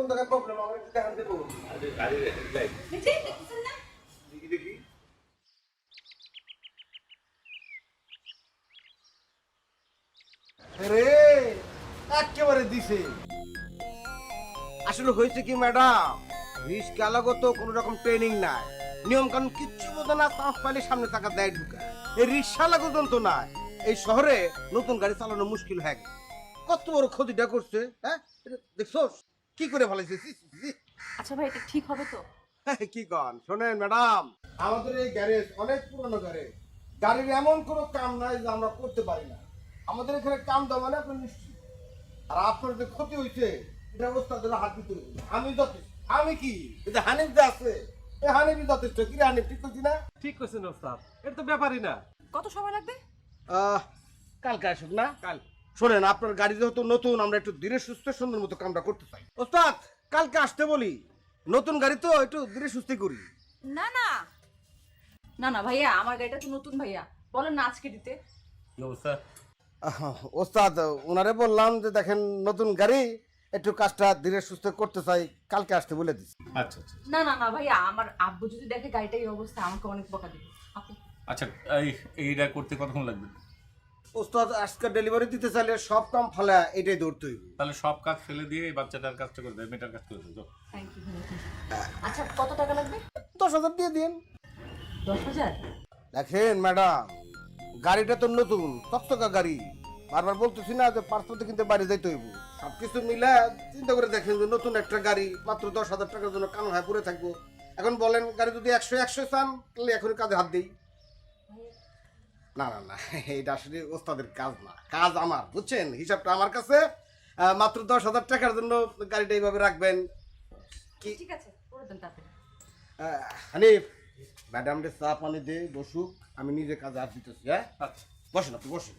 জায়গায় প্রবলেম আমার একটু দেখান দেবো। গাড়ি লাইট দেখছেন না? দেখি দেখি। রে একেবারে দিছে। আসলে হয়েছে কি ম্যাডাম, রিস্কা লাগত কোন রকম ট্রেনিং নাই, নিয়ম কানুন কিচ্ছু বোঝে না, চান্স পাইলে সামনে টাকা দেয় ঢুকা। এই রিক্সা লাগত তো না, এই শহরে নতুন গাড়ি চালানো মুশকিল হয়ে গেছে। কত বড় ক্ষতিটা করছে, হ্যাঁ দেখছো কি করে ফেলাইছে। আচ্ছা ভাই, এটা ঠিক হবে তো? কি কন শোনেন ম্যাডাম, আমাদের এই গ্যারেজ অনেক পুরনো গ্যারেজ, গাড়ির এমন কোনো কাম নাই যে আমরা করতে পারি না। আমাদের এখানে কাম দেওয়া মানে আপনি নিশ্চিত। আর আপনার যে ক্ষতি হয়েছে এটা ওস্তাদের হাত দিতে হবে। আমি যথেষ্ট। আমি কি এই যে হানিফ যে আছে, এই হানিফই যথেষ্ট। কি রে হানিফ, ঠিক করছি না? ঠিক করছেন ওস্তাদ, এটা তো ব্যাপারই না। কত সময় লাগবে? কালকে আসুক না কাল। শোনেন, আপনার গাড়ি যেহেতু নতুন, আমরা একটু ধীরে সুস্থে সুন্দর মতো কামটা করতে চাই। ওস্তাদ কালকে আসতে বলি, নতুন গাড়ি তো একটু ধীরে সুস্থে করি। না না না না ভাইয়া, আমার গাড়িটা তো নতুন ভাইয়া, বলেন না আজকে দিতে। কি অবস্থা? ওস্তাদ ওনারে বললাম যে দেখেন নতুন গাড়ি, একটু কাজটা ধীরে সুস্থে করতে চাই, কালকে আসতে বলে দিচ্ছি। আচ্ছা আচ্ছা না না না ভাইয়া, আমার আব্বু যদি দেখে গাড়িটা এই অবস্থা আমাকে অনেক বকা দিবে। আপু আচ্ছা, এইটা করতে কতক্ষণ লাগবে? ওস্তাদ আজকে ডেলিভারি দিতে চাইলে সব কাম ফালা এটাই দৌড়তে হইব। তাহলে সব কাজ ফেলে দিয়ে এই বাচ্চাটার কাজটা করে দেয়, মেয়েটার কাজ করে দেয়। থ্যাংক ইউ ভাইয়া। আচ্ছা কত টাকা লাগবে? 10,000 দিয়ে দিন। 10,000? দেখেন ম্যাডাম, গাড়িটা তো নতুন চকচকা গাড়ি, বারবার বলতেছি না যে পার্সপোর্টে কিনতে বাইরে যাইতে হইব। সবকিছু মিলে চিন্তা করে দেখেন যে নতুন একটা গাড়ি মাত্র 10,000 টাকার জন্য কান হয়ে পড়ে থাকবো। এখন বলেন গাড়ি যদি 100 চান তাহলে এখনই কাজে হাত দিই। না না না, এটা আসলে ওস্তাদের কাজ না, কাজ আমার, বুঝছেন? হিসাবটা আমার কাছে। মাত্র 10,000 টাকার জন্য গাড়িটা এইভাবে রাখবেন কি? ঠিক আছে, করে দেন তাড়াতাড়ি। হানিফ, ম্যাডামকে চা পানি দে, বসুক, আমি নিজে কাজে হাত দিতেছি। হ্যাঁ আচ্ছা বসেন, আপনি বসেন।